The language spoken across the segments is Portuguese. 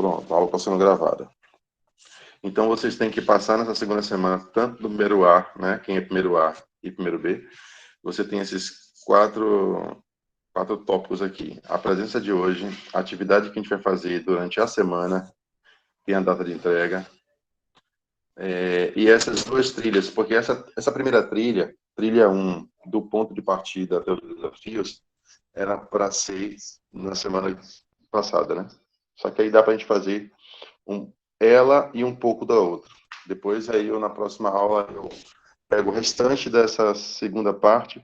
Pronto, a aula está sendo gravada. Então, vocês têm que passar nessa segunda semana, tanto do primeiro A, né, quem é primeiro A e primeiro B, você tem esses quatro tópicos aqui. A presença de hoje, a atividade que a gente vai fazer durante a semana, tem a data de entrega, e essas duas trilhas, porque essa primeira trilha 1, do ponto de partida até os desafios, era para ser na semana passada, né? Só que aí dá para a gente fazer ela e um pouco da outra. Depois aí eu, na próxima aula, eu pego o restante dessa segunda parte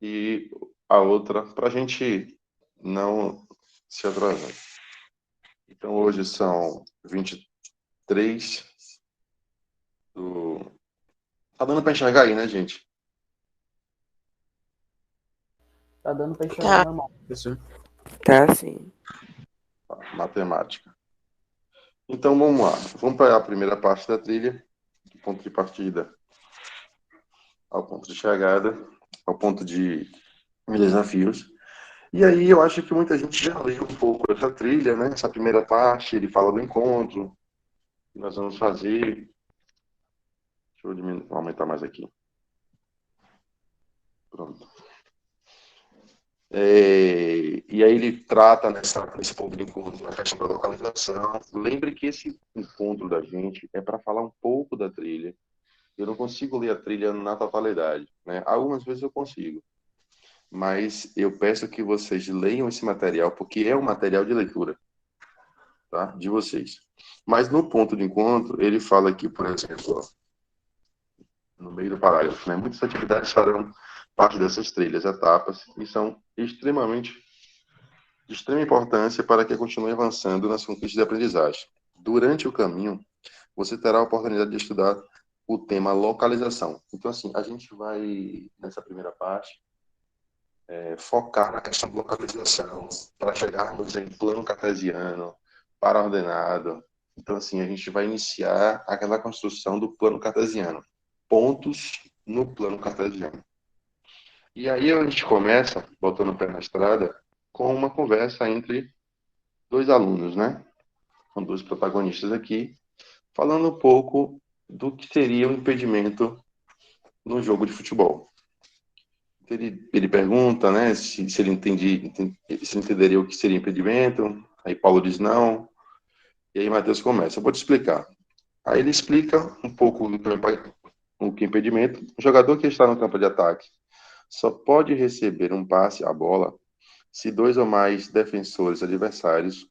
e a outra, para a gente não se atrasar. Então, hoje são 23 do... Tá dando para enxergar aí, né, gente? Tá dando para enxergar Tá. normal, professor. Tá, sim. Matemática. Então, vamos lá. Vamos para a primeira parte da trilha, do ponto de partida ao ponto de chegada, ao ponto de desafios. E aí eu acho que muita gente já leu um pouco essa trilha, né? Essa primeira parte, ele fala do encontro que nós vamos fazer. Deixa eu aumentar mais aqui. Pronto. E aí ele trata nesse ponto de encontro a questão da localização. Lembre que esse encontro da gente é para falar um pouco da trilha. Eu não consigo ler a trilha na totalidade, né? Algumas vezes eu consigo. Mas eu peço que vocês leiam esse material, porque é um material de leitura, tá? De vocês. Mas no ponto de encontro, ele fala aqui, por exemplo, ó, no meio do parágrafo, né? Muitas atividades farão parte dessas trilhas, etapas, e são de extrema importância para que continue avançando nas conquistas de aprendizagem. Durante o caminho, você terá a oportunidade de estudar o tema localização. Então, assim, a gente vai, nessa primeira parte, focar na questão de localização, para chegarmos em plano cartesiano, para-ordenado. Então, assim, a gente vai iniciar aquela construção do plano cartesiano. Pontos no plano cartesiano. E aí a gente começa, botando o pé na estrada, com uma conversa entre dois alunos, né? Com dois protagonistas aqui, falando um pouco do que seria o impedimento no jogo de futebol. Ele pergunta, né, se ele entenderia o que seria impedimento. Aí Paulo diz não. E aí Mateus começa. Eu vou te explicar. Aí ele explica um pouco o que é impedimento. O jogador que está no campo de ataque só pode receber um passe à bola se dois ou mais defensores adversários,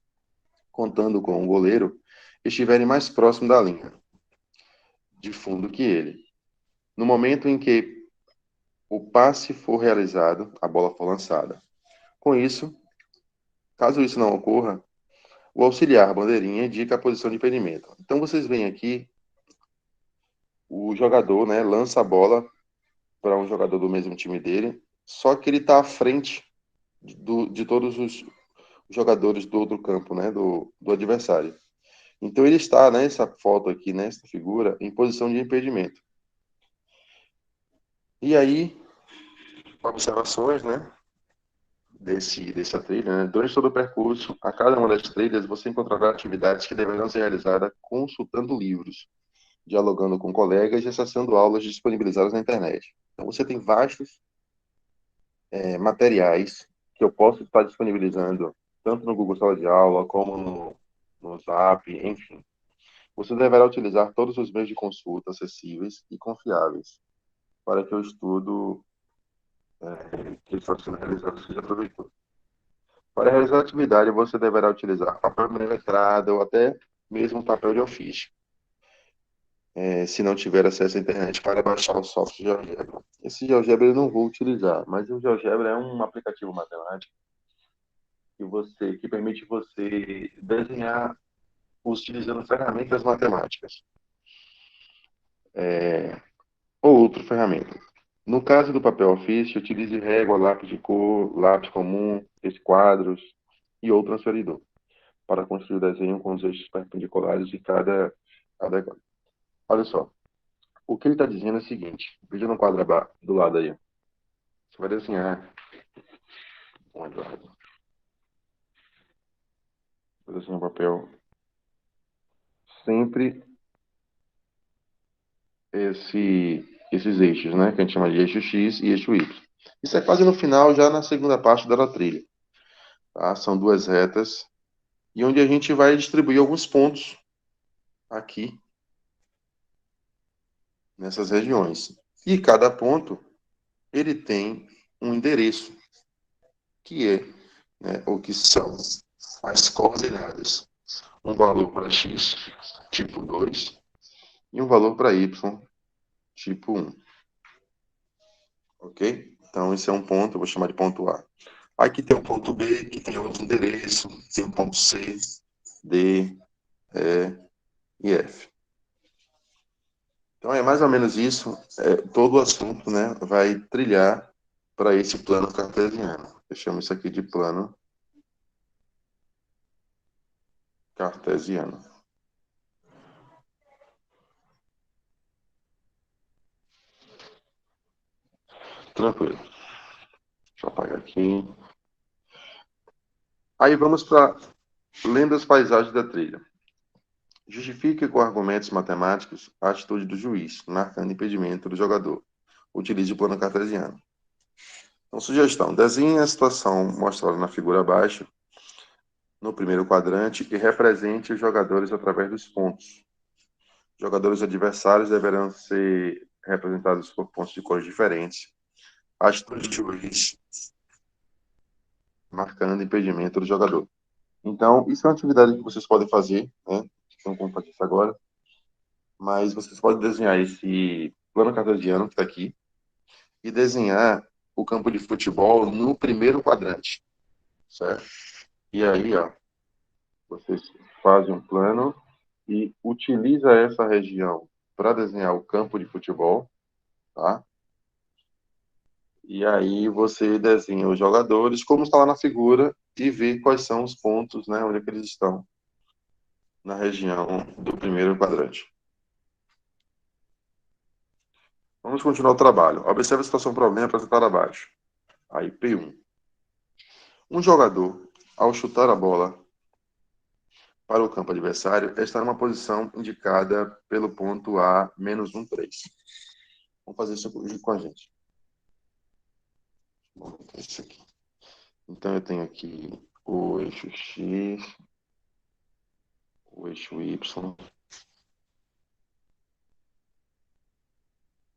contando com o goleiro, estiverem mais próximo da linha de fundo que ele. No momento em que o passe for realizado, a bola for lançada. Com isso, caso isso não ocorra, o auxiliar bandeirinha indica a posição de impedimento. Então vocês veem aqui o jogador, né, lança a bola para um jogador do mesmo time dele, só que ele está à frente de todos os jogadores do outro campo, né, do adversário. Então ele está nessa foto aqui, nessa figura, em posição de impedimento. E aí, observações, né, dessa trilha, né? Durante todo o percurso, a cada uma das trilhas, você encontrará atividades que deverão ser realizadas consultando livros, dialogando com colegas e acessando aulas disponibilizadas na internet. Então, você tem vastos materiais que eu posso estar disponibilizando, tanto no Google Sala de Aula, como no Zap, enfim. Você deverá utilizar todos os meios de consulta acessíveis e confiáveis para que o estudo que está sendo realizado seja proveitoso. Para realizar a atividade, você deverá utilizar papel milimetrado ou até mesmo papel de ofício, se não tiver acesso à internet para baixar o software GeoGebra. Esse GeoGebra eu não vou utilizar, mas o GeoGebra é um aplicativo matemático que permite você desenhar utilizando ferramentas matemáticas, ou outra ferramenta. No caso do papel ofício, utilize régua, lápis de cor, lápis comum, esquadros e ou transferidor para construir o desenho com os eixos perpendiculares de cada. Olha só, o que ele está dizendo é o seguinte: veja no quadro do lado aí. Você vai desenhar um Eduardo. Vai desenhar um papel sempre esses eixos, né? Que a gente chama de eixo X e eixo Y. Isso é quase no final, já na segunda parte da trilha. Tá? São duas retas e onde a gente vai distribuir alguns pontos aqui nessas regiões. E cada ponto ele tem um endereço, que é, né, ou que são as coordenadas. Um valor para x, tipo 2, e um valor para y, tipo 1. Ok? Então, esse é um ponto, eu vou chamar de ponto A. Aqui tem o ponto B, que tem outro endereço, tem o ponto C, D, E e F. Então, é mais ou menos isso. Todo o assunto, né, vai trilhar para esse plano cartesiano. Eu chamo isso aqui de plano cartesiano. Tranquilo. Deixa eu apagar aqui. Aí vamos para lendo as paisagens da trilha. Justifique com argumentos matemáticos a atitude do juiz, marcando impedimento do jogador. Utilize o plano cartesiano. Então, sugestão. Desenhe a situação mostrada na figura abaixo, no primeiro quadrante, e represente os jogadores através dos pontos. Jogadores adversários deverão ser representados por pontos de cores diferentes. A atitude do juiz, marcando impedimento do jogador. Então, isso é uma atividade que vocês podem fazer, né? Não vou fazer isso agora, mas vocês podem desenhar esse plano cartesiano que está aqui e desenhar o campo de futebol no primeiro quadrante, certo? E aí, ó, vocês fazem um plano e utiliza essa região para desenhar o campo de futebol, tá? E aí você desenha os jogadores, como está lá na figura, e vê quais são os pontos, né, onde é que eles estão na região do primeiro quadrante. Vamos continuar o trabalho. Observe a situação problema apresentada abaixo. Aí, P1. Um jogador, ao chutar a bola para o campo adversário, está numa posição indicada pelo ponto A, menos 1, 3. Vamos fazer isso com a gente. Vamos botar isso aqui. Então, eu tenho aqui o eixo X, o eixo Y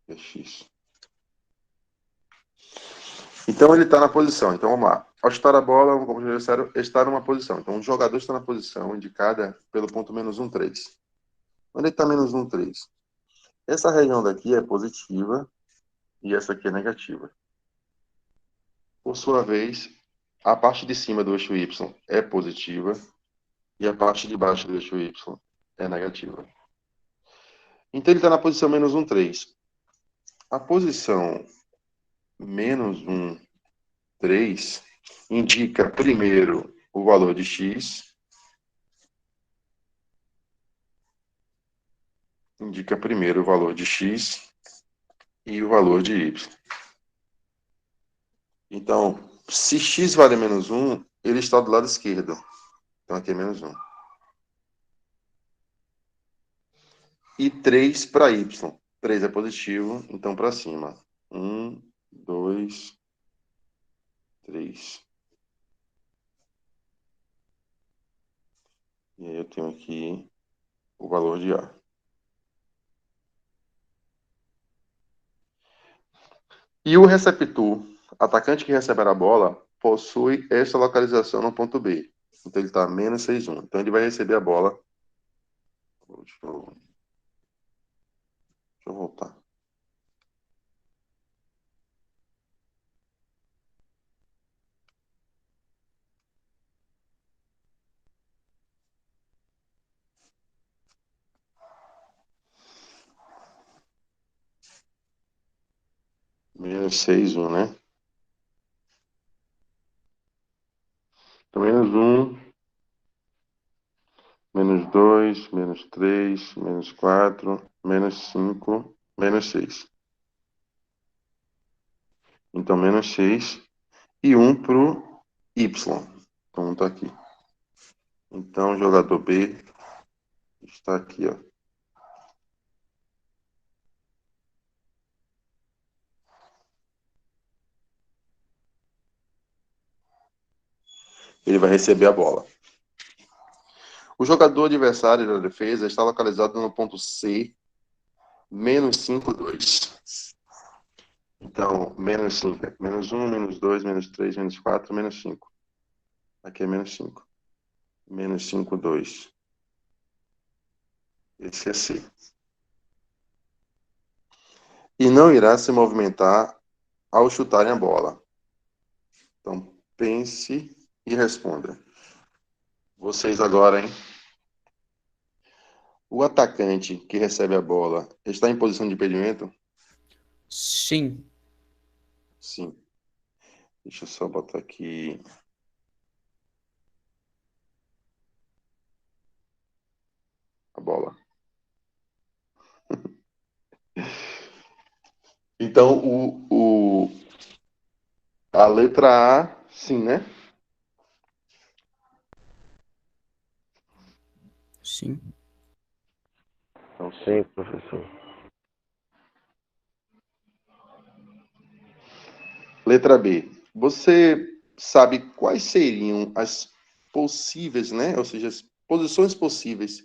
e X. Então, ele está na posição. Então, vamos lá. Ao chutar a bola, o campo adversário está numa posição. Então, o jogador está na posição indicada pelo ponto menos 1, 3. Onde é que está menos 1, 3? Essa região daqui é positiva e essa aqui é negativa. Por sua vez, a parte de cima do eixo Y é positiva e a parte de baixo do eixo Y é negativa. Então, ele está na posição menos 1, 3. A posição menos 1, 3 indica primeiro o valor de x, indica primeiro o valor de x e o valor de y. Então, se x vale menos 1, ele está do lado esquerdo. Então, aqui é menos 1. E 3 para y. 3 é positivo, então para cima. 1, 2, 3. E aí eu tenho aqui o valor de A. E o receptor, atacante que receber a bola, possui essa localização no ponto B. Então ele está menos 6, 1. Então ele vai receber a bola. Deixa eu voltar. Menos 6, 1, né? Então menos 1, menos 2, menos 3, menos 4, menos 5, menos 6. Então menos 6 e 1 para o Y. Então está aqui. Então, jogador B Está aqui, ó. Ele vai receber a bola. O jogador adversário da defesa está localizado no ponto C, menos 5, 2. Então, menos 5. Menos 1, menos 2, menos 3, menos 4, menos 5. Aqui é menos 5. Menos 5, 2. Esse é C. E não irá se movimentar ao chutarem a bola. Então, pense e responda. Vocês agora, hein? O atacante que recebe a bola está em posição de impedimento? Sim. Sim. Deixa eu só botar aqui. A bola. Então, a letra A, sim, né? Sim. Então, sim, professor. Letra B. Você sabe quais seriam as possíveis, né? Ou seja, as posições possíveis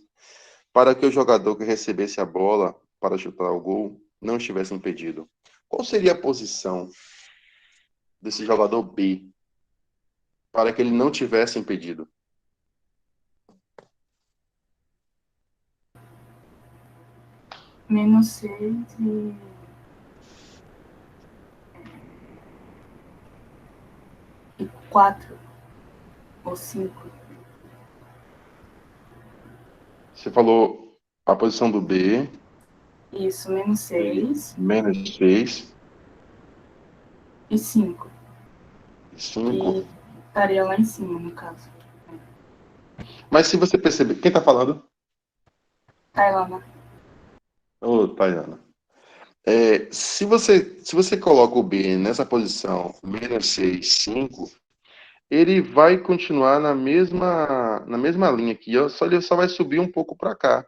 para que o jogador que recebesse a bola para chutar o gol não estivesse impedido? Qual seria a posição desse jogador B para que ele não tivesse impedido? Menos 6 e 4 ou 5. Você falou a posição do B, Isso, menos 6 menos 6 e 5. e Que 5. estaria lá em cima, no caso. Mas se você perceber, quem está falando? Tailana. Ô, Tayana. Se você coloca o B nessa posição, menos 6, 5, ele vai continuar na mesma linha aqui, ó, ele só vai subir um pouco para cá.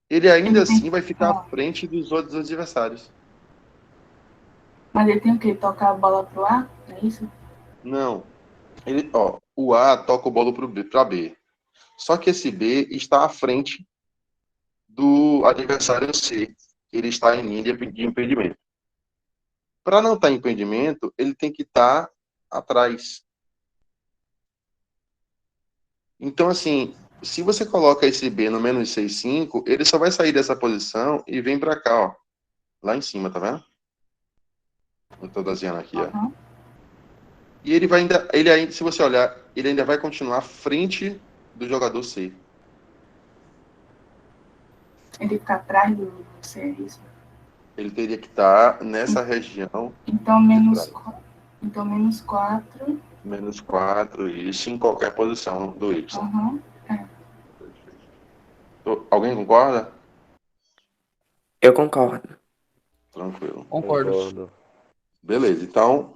Ele ainda Ele tem assim que. vai ficar à frente dos outros adversários. Mas ele tem o quê? Tocar a bola pro ar? É isso? Não. O A toca o bolo para B. Só que esse B está à frente do adversário C. Ele está em linha de impedimento. Para não estar em impedimento, ele tem que estar atrás. Então, assim, se você coloca esse B no menos 6,5, ele só vai sair dessa posição e vem para cá, ó. Lá em cima, tá vendo? Eu tô desenhando aqui, ó. Uhum. E ele ainda, se você olhar, ele ainda vai continuar à frente do jogador C. Ele fica atrás do C, é isso? Ele teria que estar nessa região Então, de menos, trás. então, menos 4. Menos 4, isso em qualquer posição do Y. Uhum. É. Alguém concorda? Eu concordo. Tranquilo. Concordo. Beleza, então,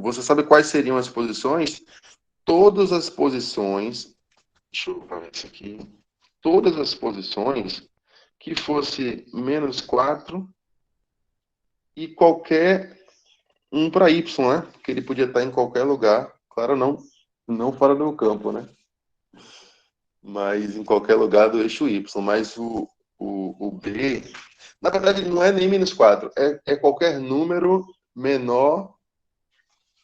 você sabe quais seriam as posições? Todas as posições, deixa eu ver isso aqui, todas as posições que fosse menos 4 e qualquer um para Y, né? Porque ele podia estar em qualquer lugar, claro, não fora do campo, né? Mas em qualquer lugar do eixo Y. Mas o B, na verdade, não é nem menos 4, é qualquer número menor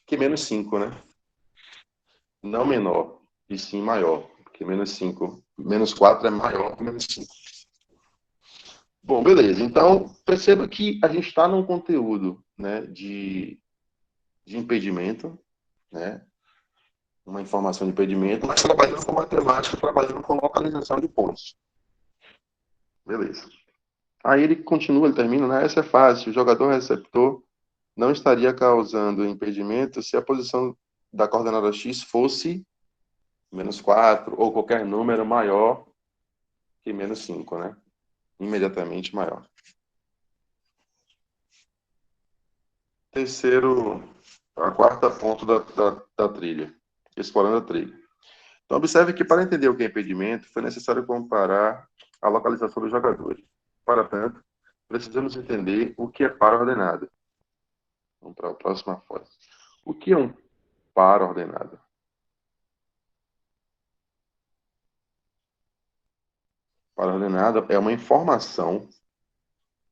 que menos 5, né? Não menor, e sim maior, porque menos 5, menos 4 é maior que menos 5. Bom, beleza. Então, perceba que a gente está num conteúdo, né, de impedimento, né? Uma informação de impedimento, mas trabalhando com matemática, trabalhando com localização de pontos. Beleza. Aí ele continua, ele termina, né? Essa é fácil. O jogador receptor não estaria causando impedimento se a posição da coordenada X fosse menos 4 ou qualquer número maior que menos 5, né? Imediatamente maior. Terceiro, a quarta ponto da trilha. Explorando a trilha. Então, observe que para entender o que é impedimento, foi necessário comparar a localização dos jogadores. Para tanto, precisamos entender o que é par ordenado. Vamos para a próxima foto. O que é um par ordenado? Par ordenado é uma informação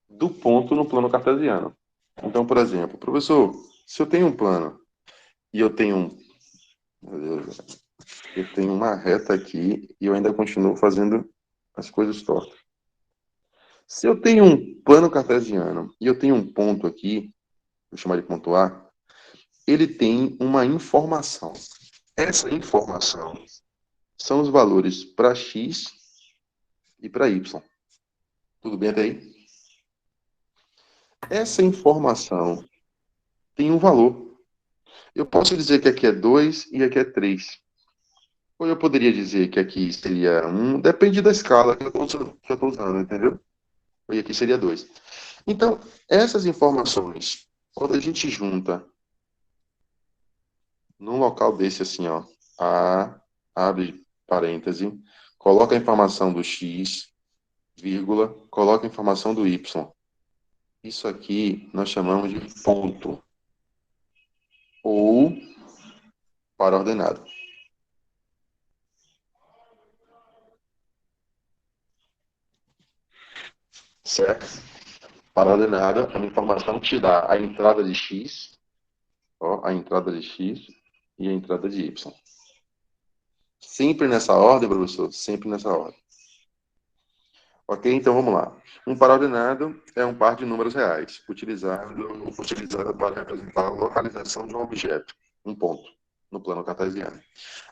do ponto no plano cartesiano. Então, por exemplo, professor, se eu tenho um plano e eu tenho uma reta aqui e eu ainda continuo fazendo as coisas tortas. Se eu tenho um plano cartesiano e eu tenho um ponto aqui, vou chamar de ponto A, ele tem uma informação. Essa informação são os valores para x e para y. Tudo bem até aí? Essa informação tem um valor. Eu posso dizer que aqui é 2 e aqui é 3. Ou eu poderia dizer que aqui seria 1, depende da escala que eu estou usando, entendeu? E aqui seria 2. Então, essas informações, quando a gente junta num local desse assim, ó, abre parêntese, coloca a informação do x, vírgula, coloca a informação do y. Isso aqui nós chamamos de ponto ou par ordenado. Certo? Par ordenado é uma informação que te dá a entrada de x, ó, a entrada de x e a entrada de y. Sempre nessa ordem, professor? Sempre nessa ordem. Ok? Então vamos lá. Um par ordenado é um par de números reais, utilizado para representar a localização de um objeto, um ponto, no plano cartesiano.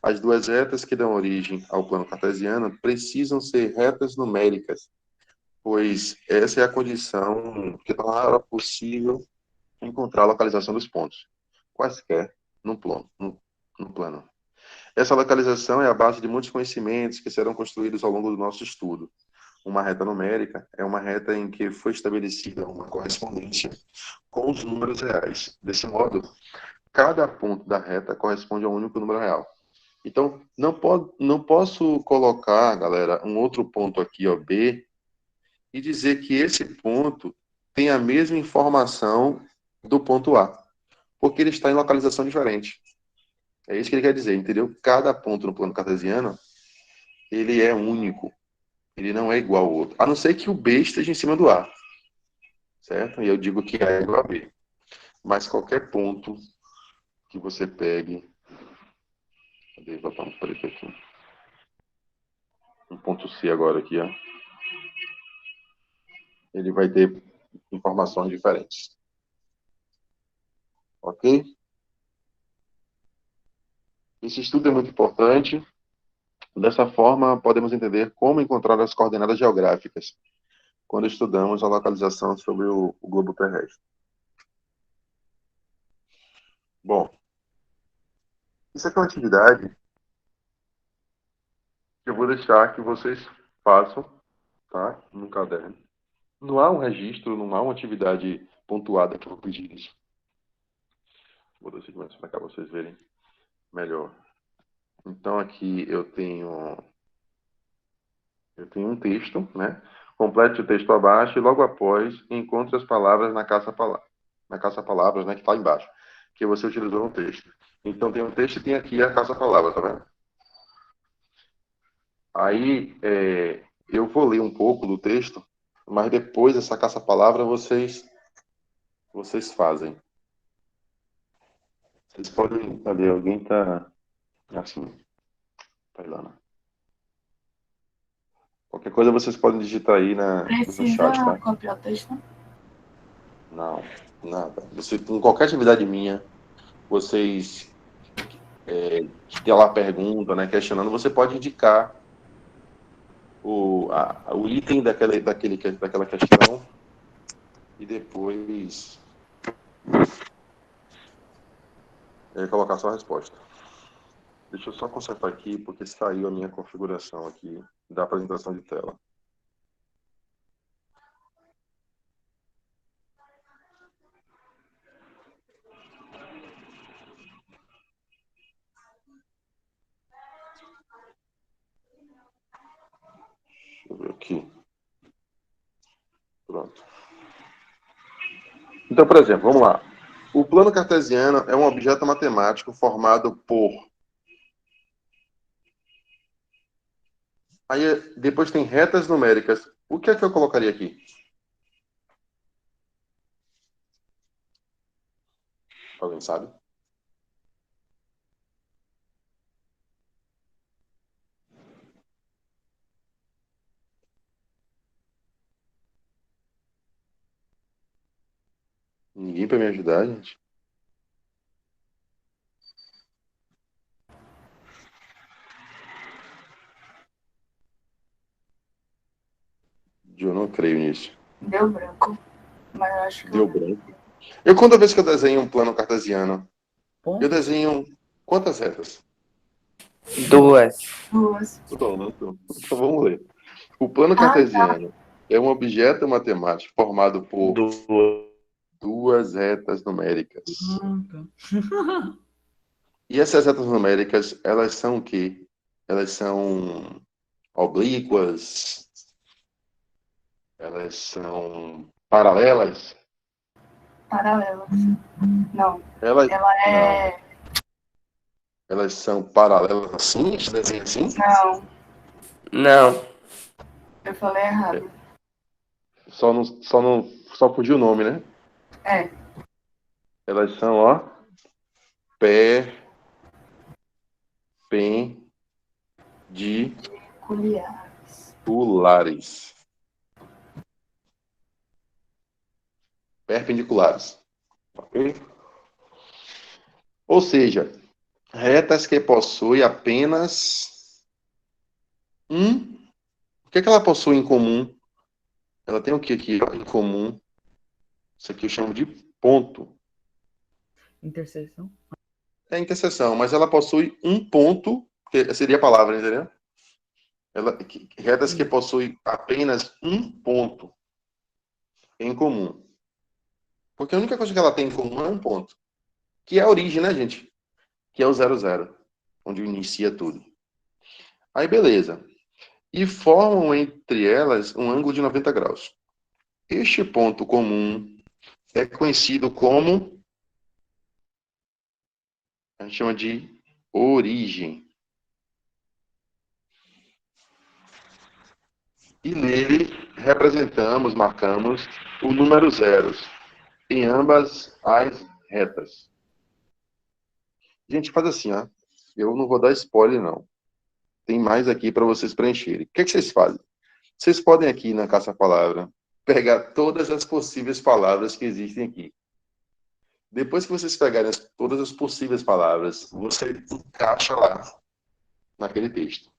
As duas retas que dão origem ao plano cartesiano precisam ser retas numéricas, pois essa é a condição que torna possível encontrar a localização dos pontos, quaisquer, no plano. Essa localização é a base de muitos conhecimentos que serão construídos ao longo do nosso estudo. Uma reta numérica é uma reta em que foi estabelecida uma correspondência com os números reais. Desse modo, cada ponto da reta corresponde a um único número real. Então, não posso colocar, galera, um outro ponto aqui, ó, B, e dizer que esse ponto tem a mesma informação do ponto A, porque ele está em localização diferente. É isso que ele quer dizer, entendeu? Cada ponto no plano cartesiano, ele é único. Ele não é igual ao outro. A não ser que o B esteja em cima do A. Certo? E eu digo que A é igual a B. Mas qualquer ponto que você pegue... Cadê? Vou botar um preto aqui. Um ponto C agora aqui, ó. Ele vai ter informações diferentes. Ok? Esse estudo é muito importante. Dessa forma, podemos entender como encontrar as coordenadas geográficas quando estudamos a localização sobre o globo terrestre. Bom, isso aqui é uma atividade que eu vou deixar que vocês façam, tá? No caderno. Não há um registro, não há uma atividade pontuada que eu vou pedir isso. Vou dar seguimento para cá vocês verem melhor. Então aqui eu tenho um texto, né? Complete o texto abaixo e logo após encontre as palavras na caça-palavras, né? Que está embaixo, que você utilizou no texto. Então tem um texto e tem aqui a caça-palavra, tá vendo? Aí eu vou ler um pouco do texto, mas depois essa caça-palavra vocês fazem. Vocês podem... Cadê? Alguém tá assim. Tá aí lá, né? Qualquer coisa vocês podem digitar aí no chat, Precisa tá? copiar o texto? Não, nada. Você, com qualquer atividade minha, vocês que tem lá a pergunta, né, questionando, você pode indicar o item daquela questão e depois colocar sua resposta. Deixa eu só consertar aqui, porque saiu a minha configuração aqui da apresentação de tela. Aqui. Pronto. Então, por exemplo, vamos lá. O plano cartesiano é um objeto matemático formado por... Aí, depois tem retas numéricas. O que é que eu colocaria aqui? Alguém sabe? Ninguém para me ajudar, gente? Eu não creio nisso. Deu branco. Mas eu acho que Deu branco. Toda vez que eu desenho um plano cartesiano, Ponto. eu desenho quantas retas? 2. duas. Então vamos ler. O plano cartesiano é um objeto matemático formado por duas retas numéricas. Tá. E essas retas numéricas, elas são o quê? Elas são oblíquas? Elas são paralelas? Paralelas. Não. Elas, Ela é. elas são paralelas assim? Esse desenho assim? Não. Não. Eu falei errado. Só fugiu o nome, né? É. Elas são, ó, perpendiculares. Perpendiculares. Ok? Ou seja, retas que possuem apenas um. O que é que ela possui em comum? Ela tem o que aqui ó, em comum? Isso aqui eu chamo de ponto. Interseção. É interseção, mas ela possui um ponto, que seria a palavra, entendeu? Retas que possuem apenas um ponto em comum. Porque a única coisa que ela tem em comum é um ponto. Que é a origem, né, gente? Que é o 00, onde inicia tudo. Aí, beleza. E formam entre elas um ângulo de 90 graus. Este ponto comum é conhecido como... A gente chama de origem. E nele marcamos o número zeros em ambas as retas. Gente, faz assim, ó. Eu não vou dar spoiler, não. Tem mais aqui para vocês preencherem. O que vocês fazem? Vocês podem aqui na caça-palavra pegar todas as possíveis palavras que existem aqui. Depois que vocês pegarem todas as possíveis palavras, você encaixa lá naquele texto.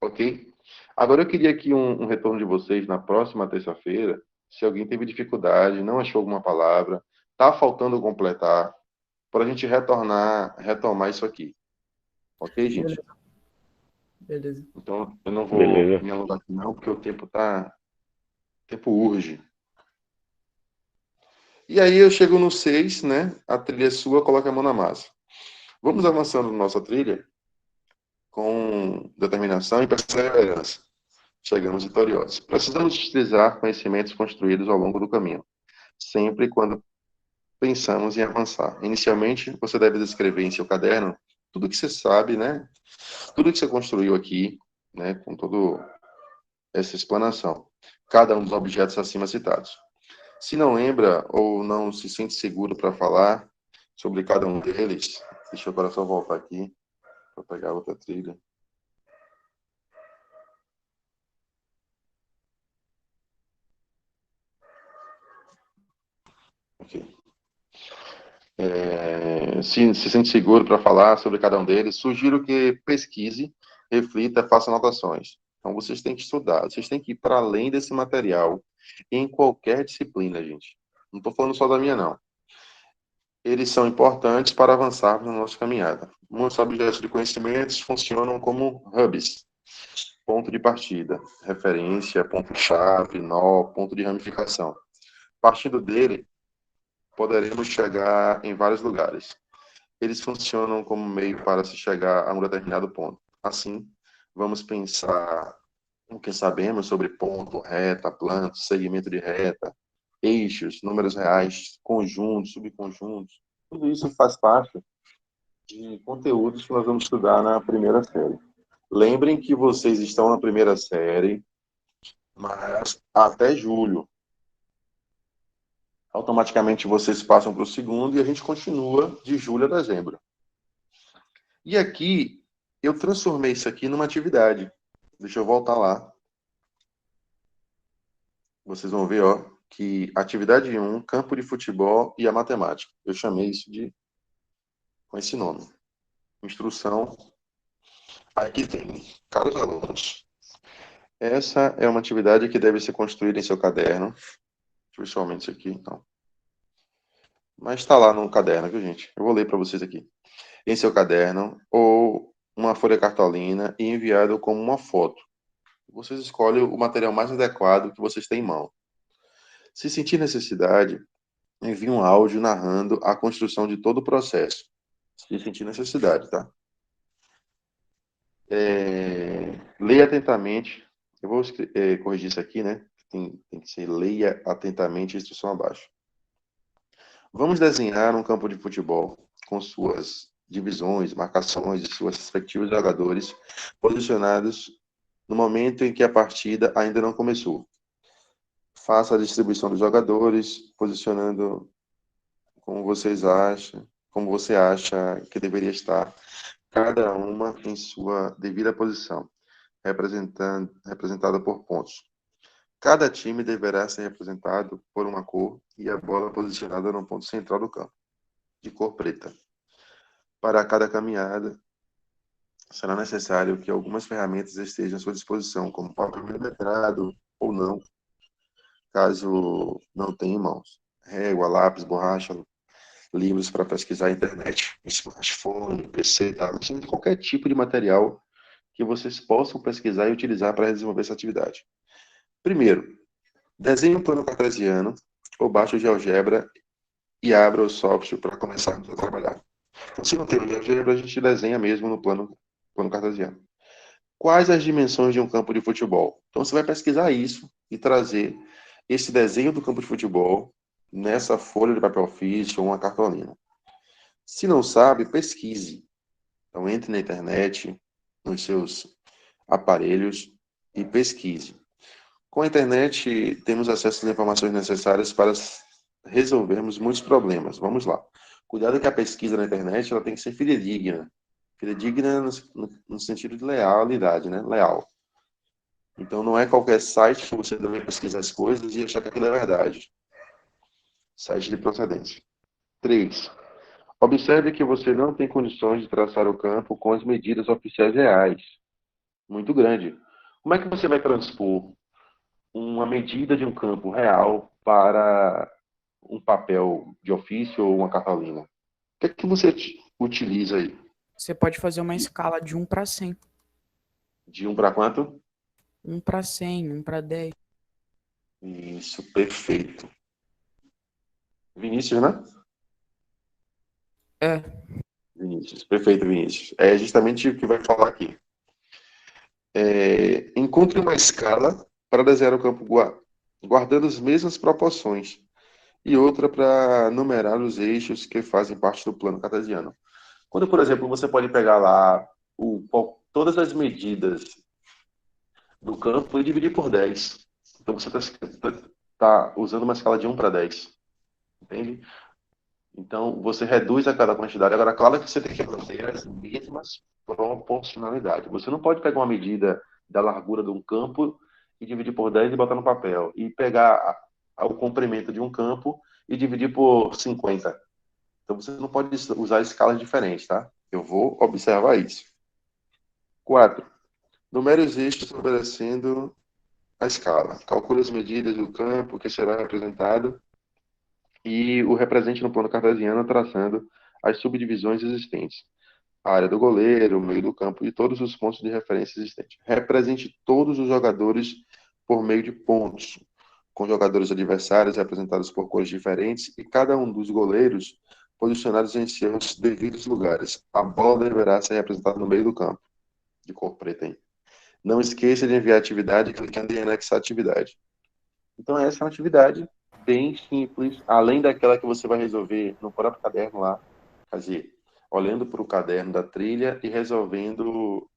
Ok? Agora eu queria aqui um retorno de vocês na próxima terça-feira. Se alguém teve dificuldade, não achou alguma palavra, está faltando completar, para a gente retomar isso aqui. Ok, gente? Beleza. Então, eu não vou me alongar aqui não, porque o tempo urge. E aí eu chego no 6, né? A trilha é sua, coloca a mão na massa. Vamos avançando na nossa trilha com determinação e perseverança. Chegamos vitoriosos. Precisamos utilizar conhecimentos construídos ao longo do caminho, sempre quando pensamos em avançar. Inicialmente, você deve descrever em seu caderno tudo que você sabe, né? Tudo que você construiu aqui, né? Com toda essa explanação. Cada um dos objetos acima citados. Se não lembra ou não se sente seguro para falar sobre cada um deles, deixa eu agora só voltar aqui para pegar outra trilha. Ok. Se sente seguro para falar sobre cada um deles, sugiro que pesquise, reflita, faça anotações. Então, vocês têm que estudar, vocês têm que ir para além desse material em qualquer disciplina, gente. Não estou falando só da minha, não. Eles são importantes para avançarmos na nossa caminhada. Muitos objetos de conhecimentos funcionam como hubs, ponto de partida, referência, ponto-chave, nó, ponto de ramificação. Partindo dele, poderemos chegar em vários lugares. Eles funcionam como meio para se chegar a um determinado ponto. Assim, vamos pensar o que sabemos sobre ponto, reta, plano, segmento de reta, eixos, números reais, conjuntos, subconjuntos. Tudo isso faz parte de conteúdos que nós vamos estudar na primeira série. Lembrem que vocês estão na primeira série, mas até julho. Automaticamente vocês passam para o segundo e a gente continua de julho a dezembro. E aqui, eu transformei isso aqui numa atividade. Deixa eu voltar lá. Vocês vão ver, ó, que atividade 1, campo de futebol e a matemática. Eu chamei isso com esse nome. Instrução. Aqui tem, caros alunos, essa é uma atividade que deve ser construída em seu caderno. Principalmente isso aqui, então. Mas está lá no caderno, viu, gente? Eu vou ler para vocês aqui. Em seu caderno, ou uma folha cartolina e enviado como uma foto. Vocês escolhem o material mais adequado que vocês têm em mão. Se sentir necessidade, envie um áudio narrando a construção de todo o processo. Se sentir necessidade, tá? Leia atentamente. Eu vou corrigir isso aqui, né? Tem que ser leia atentamente a instrução abaixo. Vamos desenhar um campo de futebol com suas divisões, marcações e seus respectivos jogadores posicionados no momento em que a partida ainda não começou. Faça a distribuição dos jogadores, posicionando como você acha que deveria estar cada uma em sua devida posição, representada por pontos. Cada time deverá ser representado por uma cor e a bola posicionada no ponto central do campo, de cor preta. Para cada caminhada, será necessário que algumas ferramentas estejam à sua disposição, como papel milimetrado ou não, caso não tenha em mãos. Régua, lápis, borracha, livros para pesquisar na internet, smartphone, PC, tablet, qualquer tipo de material que vocês possam pesquisar e utilizar para desenvolver essa atividade. Primeiro, desenhe um plano cartesiano ou baixe o GeoGebra e abra o software para começarmos a trabalhar. Então, se não tem o GeoGebra, a gente desenha mesmo no plano cartesiano. Quais as dimensões de um campo de futebol? Então, você vai pesquisar isso e trazer esse desenho do campo de futebol nessa folha de papel ofício ou uma cartolina. Se não sabe, pesquise. Então, entre na internet, nos seus aparelhos e pesquise. Com a internet, temos acesso às informações necessárias para resolvermos muitos problemas. Vamos lá. Cuidado que a pesquisa na internet ela tem que ser fidedigna. Fidedigna no sentido de lealidade, né? Leal. Então, não é qualquer site que você deve pesquisar as coisas e achar que aquilo é verdade. Site de procedência. 3. Observe que você não tem condições de traçar o campo com as medidas oficiais reais. Muito grande. Como é que você vai transpor uma medida de um campo real para um papel de ofício ou uma cartolina? O que é que você utiliza aí? Você pode fazer uma escala de 1 para 100. De 1 para quanto? 1 para 100, 1 para 10. Isso, perfeito. Vinícius, né? É. Vinícius, perfeito, Vinícius. É justamente o que vai falar aqui. Encontre uma escala para desenhar o campo guardando as mesmas proporções e outra para numerar os eixos que fazem parte do plano cartesiano. Quando, por exemplo, você pode pegar lá todas as medidas do campo e dividir por 10. Então, você está usando uma escala de 1 para 10. Entende? Então, você reduz a cada quantidade. Agora, claro que você tem que manter as mesmas proporcionalidades. Você não pode pegar uma medida da largura de um campo e dividir por 10 e botar no papel. E pegar o comprimento de um campo e dividir por 50. Então, você não pode usar escalas diferentes, tá? Eu vou observar isso. 4. Numere os eixos obedecendo a escala. Calcule as medidas do campo que será representado e o represente no plano cartesiano traçando as subdivisões existentes. A área do goleiro, o meio do campo e todos os pontos de referência existentes. Represente todos os jogadores por meio de pontos, com jogadores adversários representados por cores diferentes e cada um dos goleiros posicionados em seus devidos lugares. A bola deverá ser representada no meio do campo, de cor preta. Hein? Não esqueça de enviar a atividade clicando em anexar a atividade. Então, essa é uma atividade bem simples, além daquela que você vai resolver no próprio caderno lá, quer dizer, olhando para o caderno da trilha e resolvendo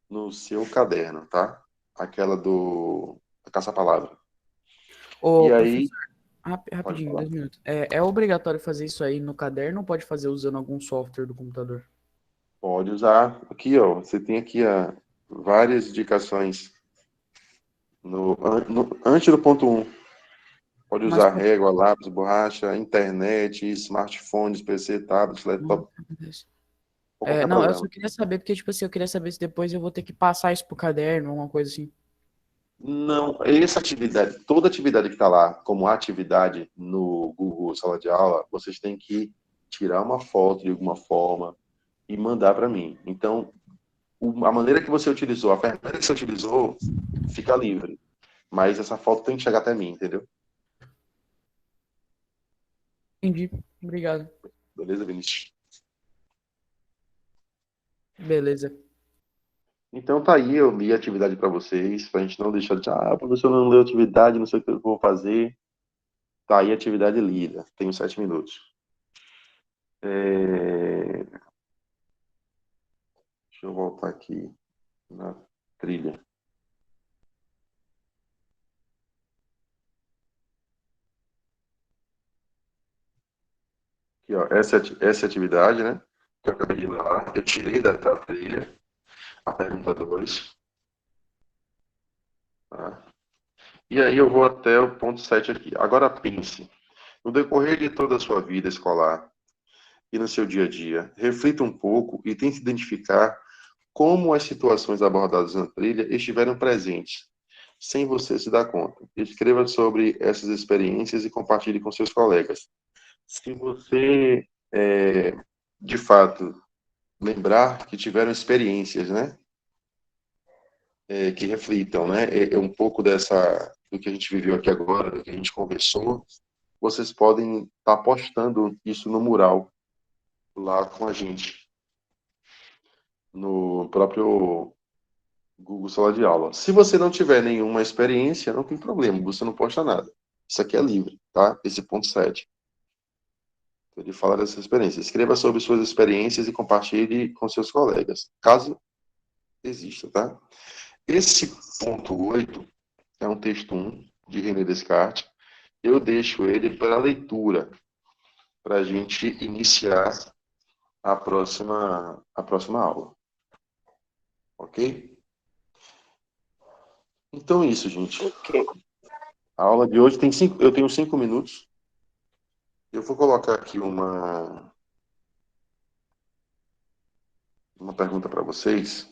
no seu caderno, tá? Aquela da caça-palavra. Ô, E aí, professor, pode rapidinho, falar. 2 minutos. É obrigatório fazer isso aí no caderno ou pode fazer usando algum software do computador? Pode usar. Aqui, ó, você tem aqui várias indicações antes do ponto 1. Pode Mas usar régua, lápis, borracha, internet, smartphones, PC, tablet, laptop, ou qualquer não, eu programa. só queria saber, porque, tipo assim, eu queria saber se depois eu vou ter que passar isso pro caderno, alguma coisa assim. Não, essa atividade, toda atividade que está lá como atividade no Google Sala de Aula, vocês têm que tirar uma foto de alguma forma e mandar para mim. Então, a maneira que você utilizou, a ferramenta que você utilizou, fica livre. Mas essa foto tem que chegar até mim, entendeu? Entendi. Obrigado. Beleza, Vinícius? Beleza. Então tá aí, eu li a atividade para vocês, para a gente não deixar de, o professor não leu a atividade, não sei o que eu vou fazer. Tá aí a atividade lida, tenho 7 minutos. Deixa eu voltar aqui na trilha. Aqui, ó, essa é a atividade, né? Que eu acabei de ler lá. Eu tirei da trilha a pergunta 2. Tá? E aí eu vou até o ponto 7 aqui. Agora pense, no decorrer de toda a sua vida escolar e no seu dia a dia, reflita um pouco e tente identificar como as situações abordadas na trilha estiveram presentes, sem você se dar conta. Escreva sobre essas experiências e compartilhe com seus colegas. Se você, de fato, lembrar que tiveram experiências, né, que reflitam, né, um pouco do que a gente viveu aqui agora, do que a gente conversou, vocês podem estar postando isso no mural lá com a gente, no próprio Google Sala de Aula. Se você não tiver nenhuma experiência, não tem problema, você não posta nada. Isso aqui é livre, tá? Esse ponto 7. Ele fala dessa experiência. Escreva sobre suas experiências e compartilhe com seus colegas, caso exista, tá? Esse ponto 8 é um texto 1 de René Descartes. Eu deixo ele para leitura, para a gente iniciar a próxima aula. Ok? Então é isso, gente. Ok. A aula de hoje eu tenho 5 minutos. Eu vou colocar aqui uma pergunta para vocês.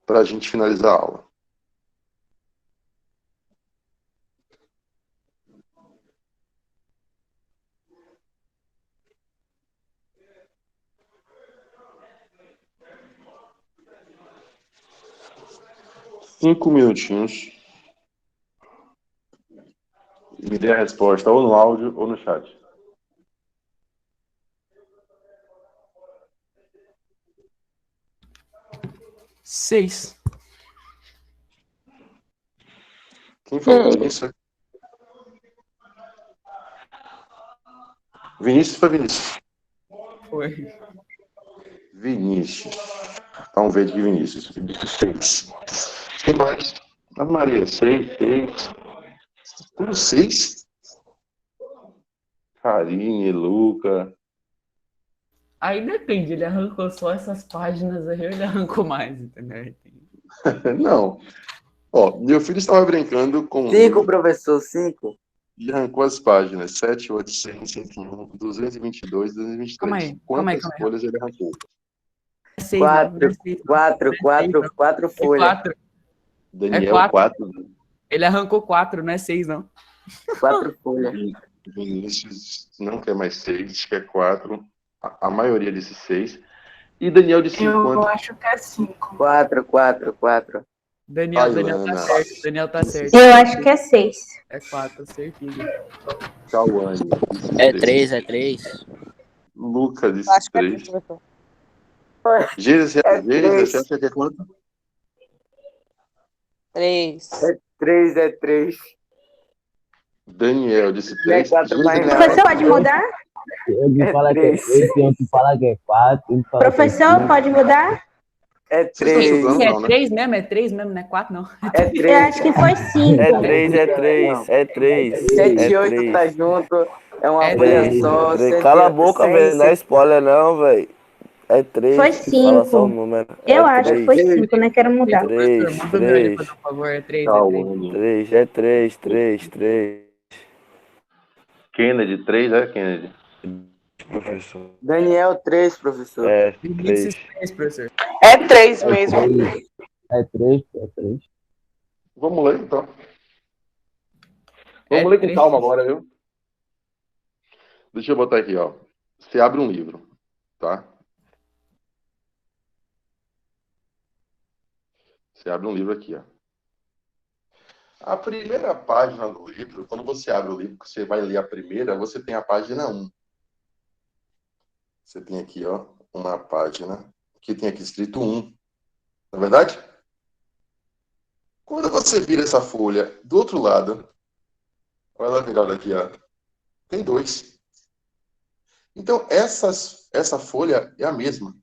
Para a gente finalizar a aula. Cinco minutinhos. E me dê a resposta ou no áudio ou no chat. Seis. Quem falou? Vinícius? Vinícius foi Vinícius. Foi. Vinícius. Então, veja de Vinícius. Vinícius 6. Quem mais? A Maria, 6, 6. Tudo 6? Karine, Luca. Aí depende, ele arrancou só essas páginas aí, ou ele arrancou mais, entendeu? Não. Ó, meu filho estava brincando com 5, professor, 5. e arrancou as páginas 7, 8, 100, 101, 222, 223. Calma aí. Quantas folhas ele arrancou? É seis, não. Não é seis, não. Quatro É folhas. 4. Daniel, 4. Ele arrancou 4, não é 6, não. 4 folhas. Vinícius não quer mais 6, quer 4. A maioria disse 6. E Daniel disse Eu quanto? acho que é 5. 4. Daniel tá Tailana, certo. Daniel tá certo. Eu acho que é 6. É 4, certeza. Cauane, disse É 3. 3, é 3. Luca disse Acho que é 3. 3, professor. Gênesis, É você 3. acha que é quanto? 3. É 3, é 3. Daniel disse Não é 3. 4 mais, não. Professor, pode mudar? Eu que É fala que é 3. 3, tem outro que fala que é 4, tem outro que fala que é Professor, 5. pode mudar? É Vocês estão 3. estudando, É não, né? 3 mesmo? É 3 mesmo, não é 4, não. É Eu 3. acho que foi 5. É 3, é 3, é 3. 7 É e 8 tá 3. junto. É uma É folha três, só. Cala a boca, velho. Não dá spoiler, não, velho. É 3. Foi Fala só o 5. número. Eu É acho que 3. foi 5, né? Quero mudar. Três, Professor, muda o meu ali, três. por favor. É 3, é 3. Cauane. 3, é 3, 3, 3. Kennedy, 3, Kennedy? Professor. Daniel 3, professor. É, Vinícius 3. 3, professor. É 3 É mesmo. 3, é 3, é 3. Vamos ler, então. É Vamos ler com três. calma agora, viu? Deixa eu botar aqui, ó. Você abre um livro, tá? Você abre um livro aqui, ó. A primeira página do livro, quando você abre o livro, que você vai ler a primeira, você tem a página 1. Você tem aqui, ó, uma página que tem aqui escrito 1. Não é verdade? Quando você vira essa folha do outro lado, olha lá virada aqui, ó, tem 2. Então, essa folha é a mesma.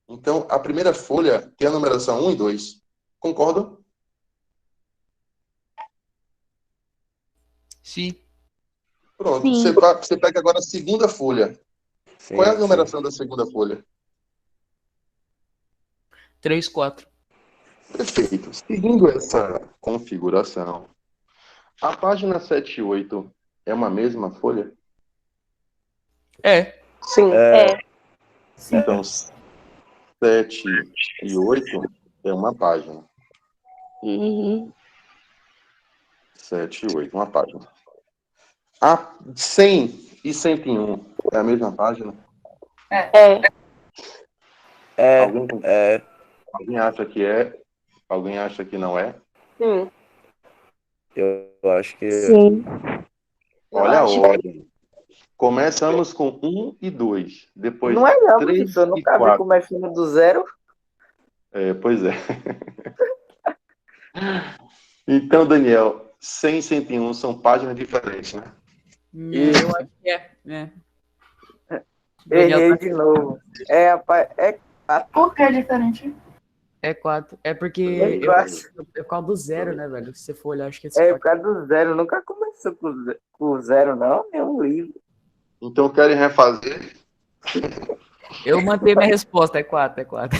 Então, a primeira folha tem a numeração 1 e 2. Concordam? Sim. Pronto. Sim. Você pega agora a segunda folha. Sim, Qual é a sim. numeração da segunda folha? 3, 4. Perfeito. Seguindo essa configuração, a página 7 e 8 é uma mesma folha? É. Sim. É, Então, 7 e 8 é uma página. Uhum. 7 e 8, uma página. A 100 e 101 é a mesma página? É. é, Alguém, é. alguém acha que é? Alguém acha que não é? Sim. Eu acho que Sim. Olha a acho. ordem. Começamos com 1 e 2. Depois Não é não, 3 professor. Eu e nunca vi 4. começando do 0. Pois é. Então, Daniel, 100 e 101 são páginas diferentes, né? Eu acho que é. Daniel Errei tá de novo. É 4. Por que é diferente? É 4. É porque Eu eu, acho. é por causa do 0, né, velho? Se você for olhar, acho que É esse por causa do 0. Nunca começou com o 0, não. É um livro. Então, querem refazer? Eu mantenho minha resposta, é 4, é 4.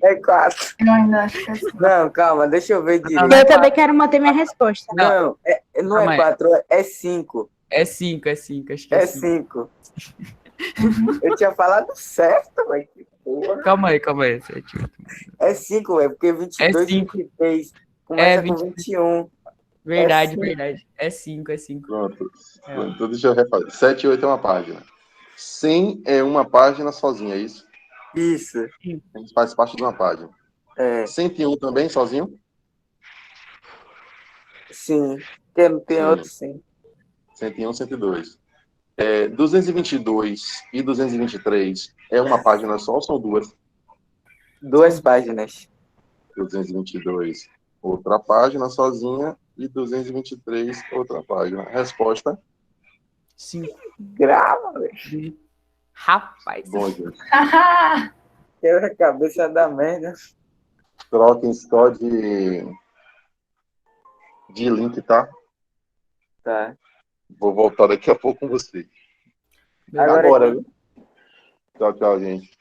É 4. Eu ainda acho que é 5. Não, calma. Deixa eu ver direito. Não é Eu também quero manter minha resposta. Não, não Calma é aí. 4. É 5. É 5, acho que é É 5. 5. Eu tinha falado certo, velho. Que porra. Calma aí, 7, 8. É 5, velho. Porque 22 É e cinco. 23 começa É com 21. Verdade, cinco. verdade. É 5, é 5. Pronto. É. Então, deixa eu refazer. 7 e 8 é uma página. 100 é uma página sozinha, é isso? Isso. A gente faz parte de uma página. É. 101 também, sozinho? Sim. Tem Sim. outro sim. 101, 102. 222 e 223 é uma página só ou são duas? 2 páginas. 222, outra página sozinha, e 223, outra página. Resposta? 5. Grava, velho. Rapaz. Bom, gente. Quebra a cabeça da merda. Troquem só de link, tá? Tá. Vou voltar daqui a pouco com você. Beleza. Agora Agora, viu? Tchau, tchau, gente.